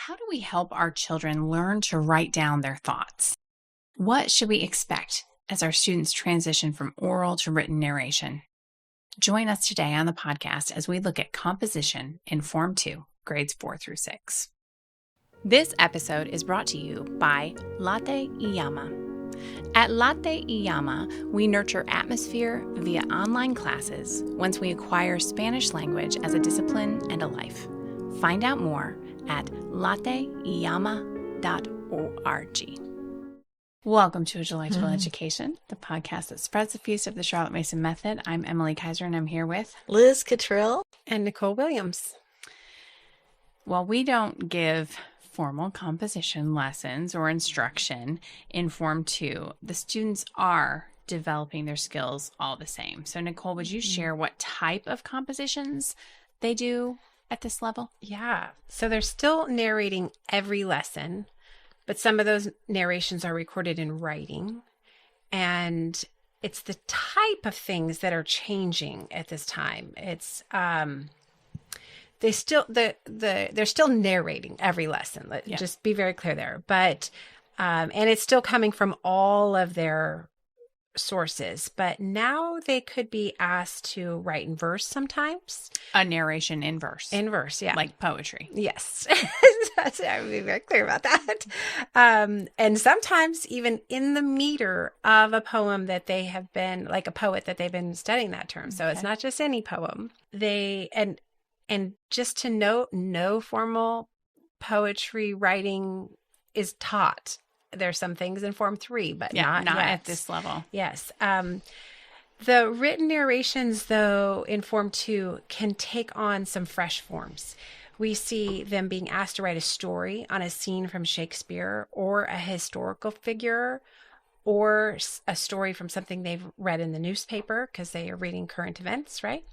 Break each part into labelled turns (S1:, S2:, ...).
S1: How do we help our children learn to write down their thoughts? What should we expect as our students transition from oral to written narration? Join us today on the podcast as we look at composition in Form 2, grades 4 through 6. This episode is brought to you by Latte Iyama. At Latte Iyama, we nurture atmosphere via online classes once we acquire Spanish language as a discipline and a life. Find out more at latteiyama.org. Welcome to A Delightful Education, the podcast that spreads the feast of the Charlotte Mason Method. I'm Emily Kaiser, and I'm here with
S2: Liz Cottrell
S3: and Nicole Williams.
S1: Well, we don't give formal composition lessons or instruction in Form 2. The students are developing their skills all the same. So, Nicole, would you share what type of compositions they do at this level?
S3: Yeah. So they're still narrating every lesson, but some of those narrations are recorded in writing. And it's the type of things that are changing at this time. It's they're still narrating every lesson. Just be very clear there. But and it's still coming from all of their sources, but now they could be asked to write in verse sometimes.
S1: A narration in verse.
S3: In verse, yeah.
S1: Like poetry.
S3: Yes. I would be very clear about that. And sometimes even in the meter of a poem that they have been, like a poet that they've been studying that term. So it's not just any poem. And just to note, no formal poetry writing is taught. There's some things in Form 3, but not yet.
S1: At this level.
S3: Yes. The written narrations, though, in Form 2 can take on some fresh forms. We see them being asked to write a story on a scene from Shakespeare or a historical figure or a story from something they've read in the newspaper because they are reading current events, right?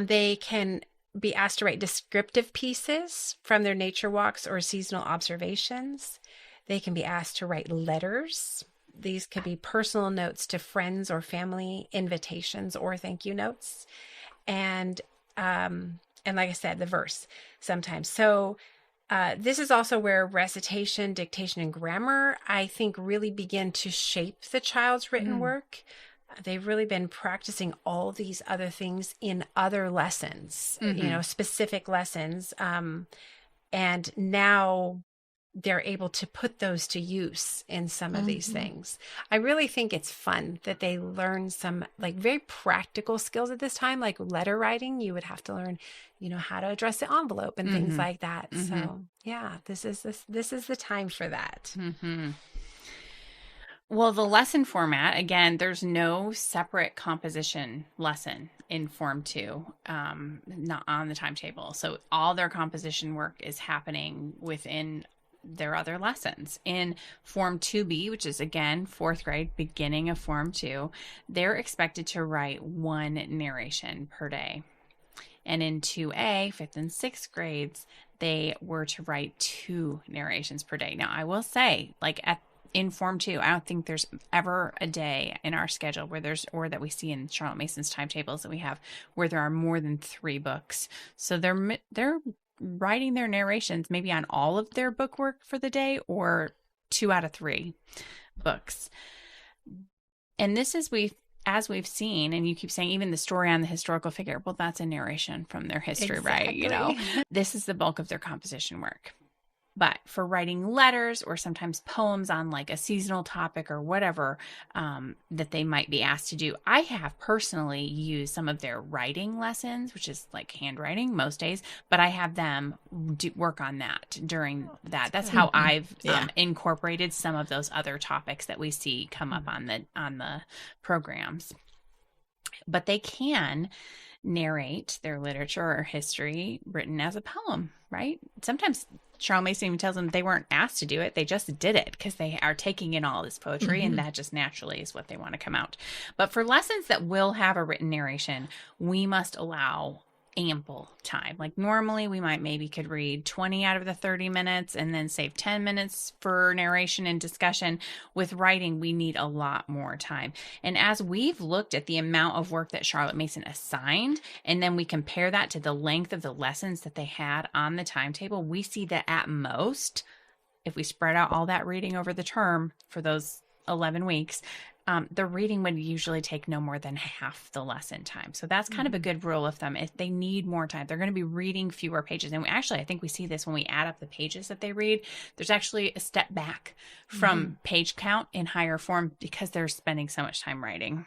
S3: They can be asked to write descriptive pieces from their nature walks or seasonal observations. They can be asked to write letters. These could be personal notes to friends or family, invitations or thank you notes. And like I said, the verse sometimes. So this is also where recitation, dictation, and grammar, I think, really begin to shape the child's written work. They've really been practicing all these other things in other lessons, specific lessons. And now they're able to put those to use in some of these things. I really think it's fun that they learn some like very practical skills at this time, like letter writing. You would have to learn, how to address the envelope and things like that. So yeah, this is the time for that.
S1: Well, the lesson format, again, there's no separate composition lesson in Form 2, not on the timetable. So all their composition work is happening within their other lessons. In Form 2B, which is, again, 4th grade, beginning of Form 2, they're expected to write one narration per day. And in 2A, 5th and 6th grades, they were to write 2 narrations per day. Now, I will say, in Form 2, I don't think there's ever a day in our schedule or that we see in Charlotte Mason's timetables that we have where there are more than 3 books. So they're writing their narrations maybe on all of their book work for the day or 2 out of 3 books. And this is as we've seen, and you keep saying even the story on the historical figure, well, that's a narration from their history,
S3: Exactly.
S1: right? This is the bulk of their composition work. But for writing letters or sometimes poems on like a seasonal topic or whatever that they might be asked to do, I have personally used some of their writing lessons, which is like handwriting most days, but I have them work on that during that. That's how I've incorporated some of those other topics that we see come up on the programs. But they can narrate their literature or history written as a poem, right? Sometimes Charlotte Mason even tells them they weren't asked to do it. They just did it because they are taking in all this poetry and that just naturally is what they want to come out. But for lessons that will have a written narration, we must allow ample time. Like normally we might maybe could read 20 out of the 30 minutes and then save 10 minutes for narration and discussion. With writing, we need a lot more time. And as we've looked at the amount of work that Charlotte Mason assigned, and then we compare that to the length of the lessons that they had on the timetable, we see that at most, if we spread out all that reading over the term for those 11 weeks, the reading would usually take no more than half the lesson time. So that's kind of a good rule of thumb. If they need more time, they're going to be reading fewer pages. And I think we see this when we add up the pages that they read. There's actually a step back from page count in higher form because they're spending so much time writing.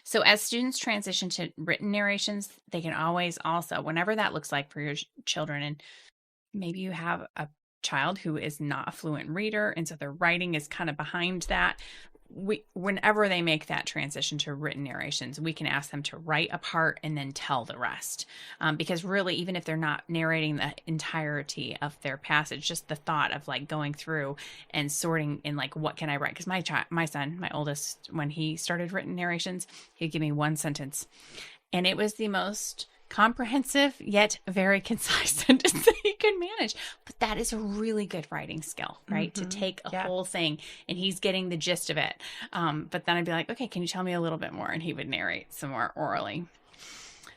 S1: So as students transition to written narrations, they can always also, whenever that looks like for your children, and maybe you have a child who is not a fluent reader, and so their writing is kind of behind that. Whenever they make that transition to written narrations, we can ask them to write a part and then tell the rest. Because really, even if they're not narrating the entirety of their passage, just the thought of like going through and sorting in like, what can I write? Because my son, my oldest, when he started written narrations, he'd give me one sentence. And it was the most comprehensive yet very concise sentence that he could manage. But that is a really good writing skill, right? To take a whole thing and he's getting the gist of it. But then I'd be like, okay, can you tell me a little bit more? And he would narrate some more orally.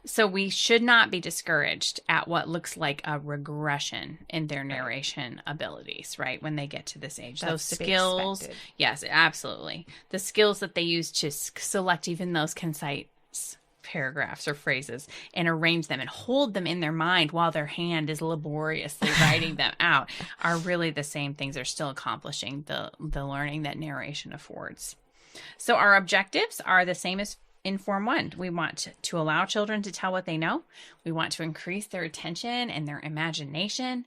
S1: So we should not be discouraged at what looks like a regression in their narration abilities, right? When they get to this age, those skills, yes, absolutely. The skills that they use to select even those concise paragraphs or phrases and arrange them and hold them in their mind while their hand is laboriously writing them out are really the same things. They're still accomplishing the learning that narration affords. So our objectives are the same as in Form 1. We want to allow children to tell what they know. We want to increase their attention and their imagination,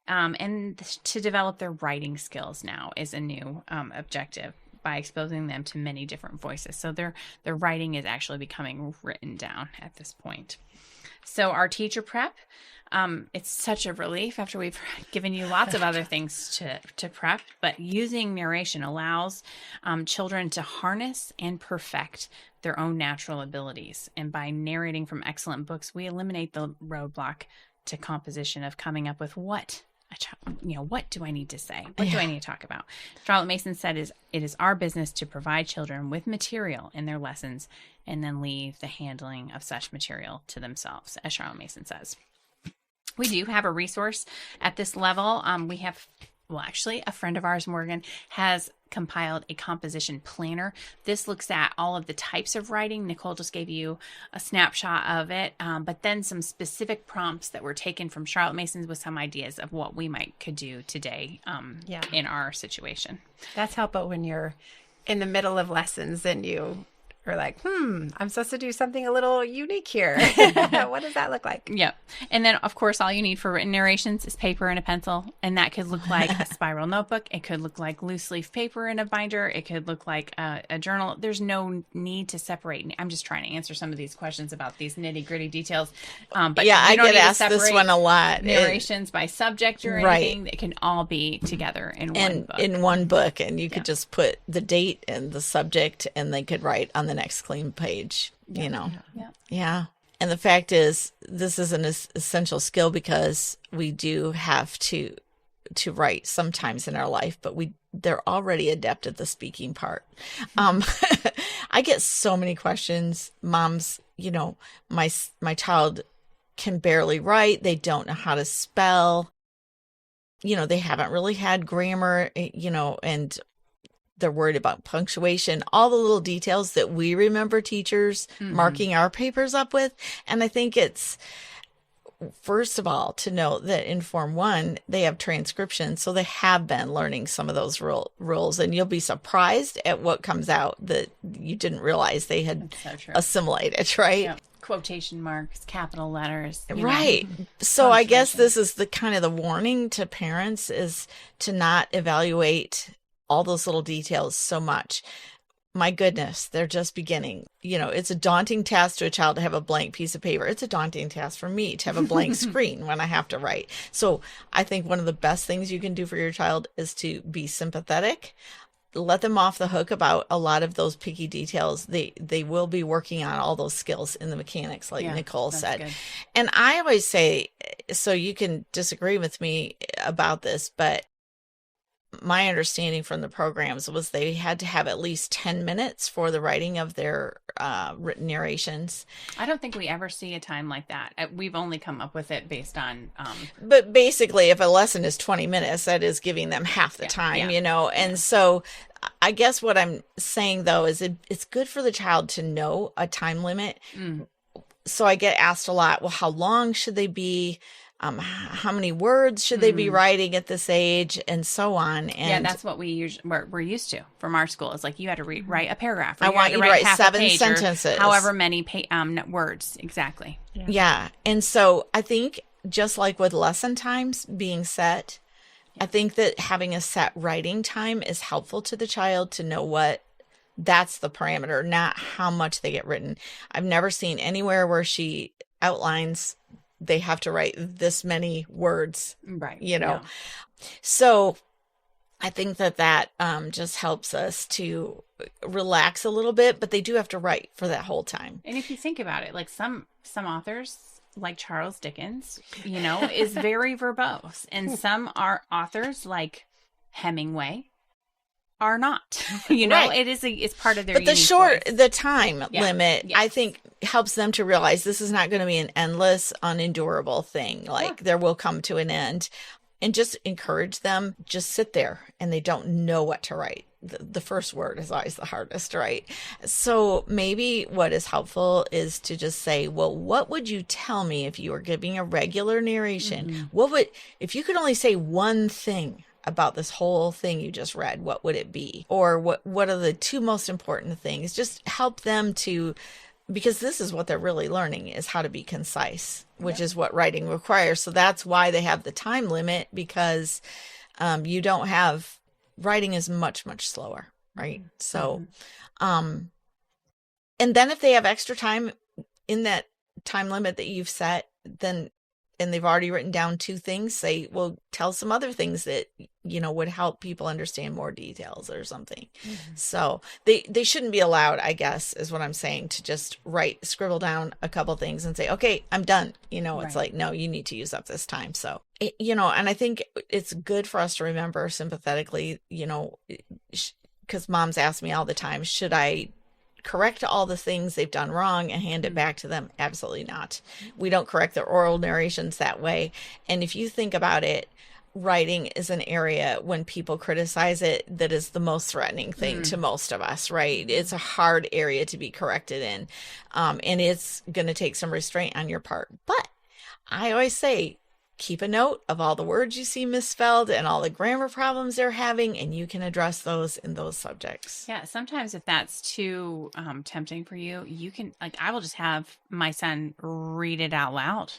S1: and to develop their writing skills now is a new objective, by exposing them to many different voices. So their writing is actually becoming written down at this point. So our teacher prep, it's such a relief after we've given you lots of other things to prep, but using narration allows children to harness and perfect their own natural abilities. And by narrating from excellent books, we eliminate the roadblock to composition of coming up with what do I need to say? What do I need to talk about? Charlotte Mason said it is our business to provide children with material in their lessons and then leave the handling of such material to themselves, as Charlotte Mason says. We do have a resource at this level. We have, actually, a friend of ours, Morgan, has compiled a composition planner. This looks at all of the types of writing. Nicole just gave you a snapshot of it, but then some specific prompts that were taken from Charlotte Mason's with some ideas of what we could do today in our situation.
S3: That's helpful when you're in the middle of lessons and you are like, I'm supposed to do something a little unique here. What does that look like?
S1: Yep. And then, of course, all you need for written narrations is paper and a pencil. And that could look like a spiral notebook. It could look like loose leaf paper in a binder. It could look like a journal. There's no need to separate. I'm just trying to answer some of these questions about these nitty gritty details. But
S2: yeah, I get asked this one a lot.
S1: Narrations by subject or anything. They can all be together in one book.
S2: In one book. And you could just put the date and the subject, and they could write on the next clean page, Yeah. And the fact is, this is an essential skill because we do have to write sometimes in our life, but they're already adept at the speaking part. I get so many questions. Moms, my child can barely write. They don't know how to spell. They haven't really had grammar, and they're worried about punctuation, all the little details that we remember teachers marking our papers up with. And I think it's, first of all, to note that in Form 1, they have transcription. So they have been learning some of those rules. And you'll be surprised at what comes out that you didn't realize they had assimilated, right?
S1: Yeah. Quotation marks, capital letters.
S2: Right. So I guess this is the kind of the warning to parents, is to not evaluate all those little details so much. My goodness, they're just beginning. It's a daunting task to a child to have a blank piece of paper. It's a daunting task for me to have a blank screen when I have to write. So I think one of the best things you can do for your child is to be sympathetic, let them off the hook about a lot of those picky details. They will be working on all those skills in the mechanics, like Nicole said. Good. And I always say, so you can disagree with me about this, but my understanding from the programs was they had to have at least 10 minutes for the writing of their written narrations.
S1: I don't think we ever see a time like that. We've only come up with it based on...
S2: But basically, if a lesson is 20 minutes, that is giving them half the time, you know? And so I guess what I'm saying, though, is it's good for the child to know a time limit. So I get asked a lot, well, how long should they be? How many words should they be writing at this age, and so on. And
S1: that's what we're used to from our school. It's like you had to write a paragraph. Or
S2: I want you to write 7 sentences,
S1: however many words exactly.
S2: Yeah, and so I think just like with lesson times being set, I think that having a set writing time is helpful to the child to know what. That's the parameter, not how much they get written. I've never seen anywhere where she outlines they have to write this many words,
S1: right?
S2: You know, so I think that just helps us to relax a little bit, but they do have to write for that whole time.
S1: And if you think about it, like some authors, like Charles Dickens, you know, is very verbose, and some are authors like Hemingway are not, you know, it's part of their,
S2: but the time limit, I think helps them to realize this is not going to be an endless, unendurable thing. Like there will come to an end, and just encourage them, just sit there and they don't know what to write. The first word is always the hardest, right? So maybe what is helpful is to just say, well, what would you tell me if you were giving a regular narration? If you could only say one thing about this whole thing you just read, what would it be? Or what are the 2 most important things? Just help them to, because this is what they're really learning, is how to be concise, which is what writing requires. So that's why they have the time limit, because you don't have, writing is much, much slower, right? So, and then if they have extra time in that time limit that you've set, then, and they've already written down 2 things, say, well, tell some other things that, you know, would help people understand more details or something. So they shouldn't be allowed, I guess, is what I'm saying, to just scribble down a couple things and say, okay, I'm done. You know, it's like, no, you need to use up this time. So, you know, and I think it's good for us to remember sympathetically, you know, because moms ask me all the time, should I correct all the things they've done wrong and hand it back to them? Absolutely not. We don't correct their oral narrations that way. And if you think about it, writing is an area when people criticize it that is the most threatening thing to most of us, right? It's a hard area to be corrected in. And it's going to take some restraint on your part. But I always say, keep a note of all the words you see misspelled and all the grammar problems they're having, and you can address those in those subjects.
S1: Yeah, sometimes if that's too tempting for you, you can, like, I will just have my son read it out loud,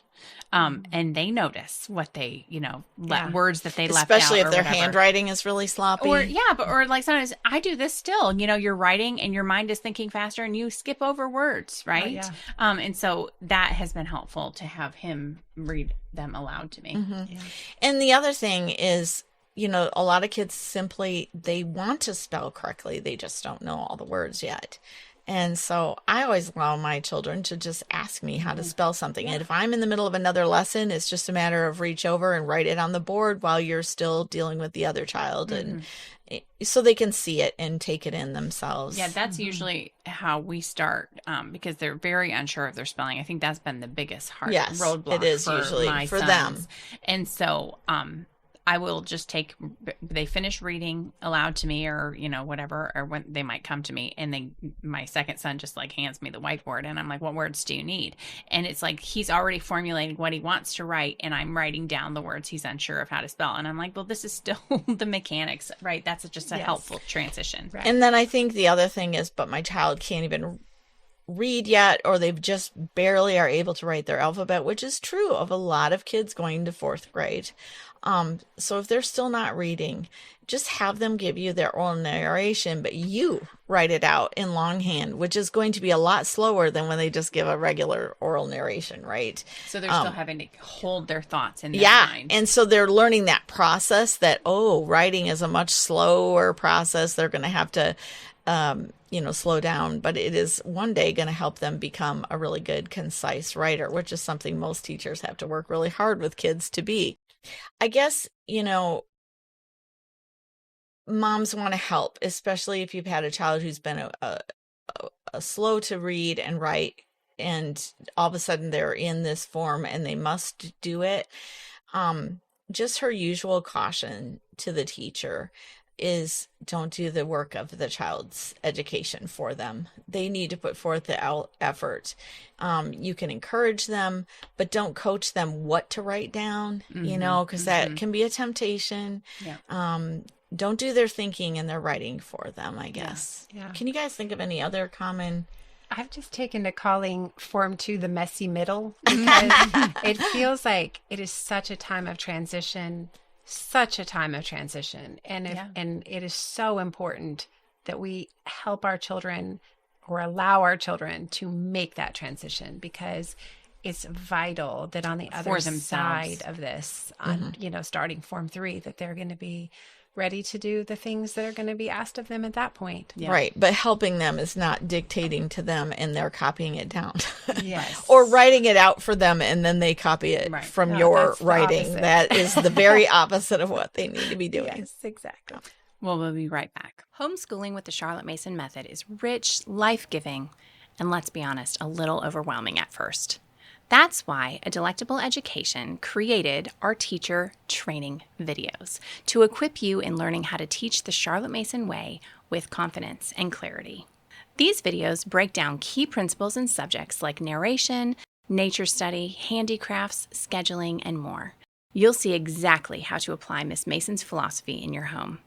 S1: and they notice what they, you know, words that they left out,
S2: especially if their handwriting is really sloppy.
S1: Or like sometimes I do this still. You know, you're writing and your mind is thinking faster, and you skip over words, right? And so that has been helpful to have him read them aloud to me.
S2: And the other thing is, you know, a lot of kids simply, they want to spell correctly, they just don't know all the words yet. And so I always allow my children to just ask me how to spell something. And if I'm in the middle of another lesson, it's just a matter of reach over and write it on the board while you're still dealing with the other child. And so they can see it and take it in themselves.
S1: Yeah, that's usually how we start, because they're very unsure of their spelling. I think that's been the biggest roadblock.
S2: It is usually for them.
S1: And so I will just they finish reading aloud to me, or, you know, whatever, or when they might come to me, and my second son just like hands me the whiteboard, and I'm like, what words do you need? And it's like, he's already formulating what he wants to write, and I'm writing down the words he's unsure of how to spell. And I'm like, well, this is still the mechanics, right? That's just a helpful transition.
S2: Right. And then I think the other thing is, but my child can't even read yet, or they've just barely are able to write their alphabet, which is true of a lot of kids going to 4th grade. So if they're still not reading, just have them give you their oral narration, but you write it out in longhand, which is going to be a lot slower than when they just give a regular oral narration, right?
S1: So they're still having to hold their thoughts in their mind.
S2: And so they're learning that process that, writing is a much slower process. They're going to have to, slow down, but it is one day going to help them become a really good, concise writer, which is something most teachers have to work really hard with kids to be. I guess, moms want to help, especially if you've had a child who's been a slow to read and write, and all of a sudden they're in this form and they must do it. Just her usual caution to the teacher is don't do the work of the child's education for them. They need to put forth the effort. You can encourage them, but don't coach them what to write down, because that can be a temptation.
S1: Yeah.
S2: Don't do their thinking and their writing for them, I guess.
S3: Yeah.
S2: Can you guys think of any other common?
S3: I've just taken to calling Form 2 the messy middle, because it feels like it is such a time of transition. And it is so important that we help our children or allow our children to make that transition, because it's vital that on the other side of this, starting Form 3, that they're going to be ready to do the things that are going to be asked of them at that point.
S2: Yeah. Right. But helping them is not dictating to them and they're copying it down.
S1: Yes.
S2: Or writing it out for them and then they copy it from your writing. That is the very opposite of what they need to be doing.
S3: Yes, exactly.
S1: Well, we'll be right back. Homeschooling with the Charlotte Mason method is rich, life-giving, and let's be honest, a little overwhelming at first. That's why A Delectable Education created our teacher training videos to equip you in learning how to teach the Charlotte Mason way with confidence and clarity. These videos break down key principles and subjects like narration, nature study, handicrafts, scheduling, and more. You'll see exactly how to apply Miss Mason's philosophy in your home.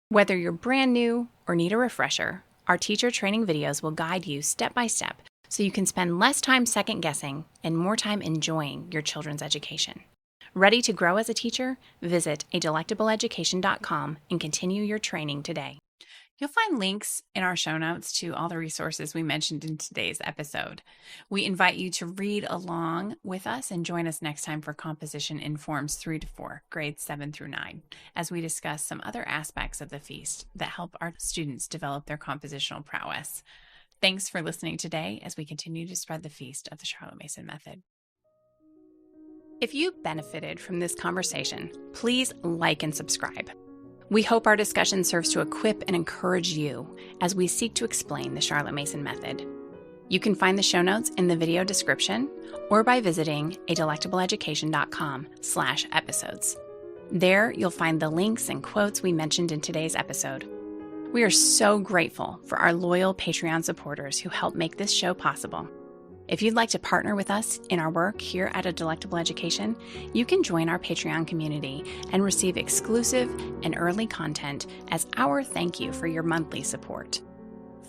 S1: Whether you're brand new or need a refresher, our teacher training videos will guide you step by step so you can spend less time second-guessing and more time enjoying your children's education. Ready to grow as a teacher? Visit adelectableeducation.com and continue your training today. You'll find links in our show notes to all the resources we mentioned in today's episode. We invite you to read along with us and join us next time for composition in Forms 3 to 4, grades 7 through 9, as we discuss some other aspects of the feast that help our students develop their compositional prowess. Thanks for listening today as we continue to spread the feast of the Charlotte Mason method. If you benefited from this conversation, please like and subscribe. We hope our discussion serves to equip and encourage you as we seek to explain the Charlotte Mason method. You can find the show notes in the video description or by visiting adelectableeducation.com/episodes. There, you'll find the links and quotes we mentioned in today's episode. We are so grateful for our loyal Patreon supporters who help make this show possible. If you'd like to partner with us in our work here at A Delectable Education, you can join our Patreon community and receive exclusive and early content as our thank you for your monthly support.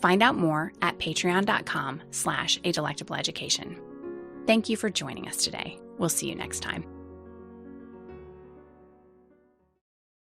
S1: Find out more at patreon.com/adelectableeducation. Thank you for joining us today. We'll see you next time.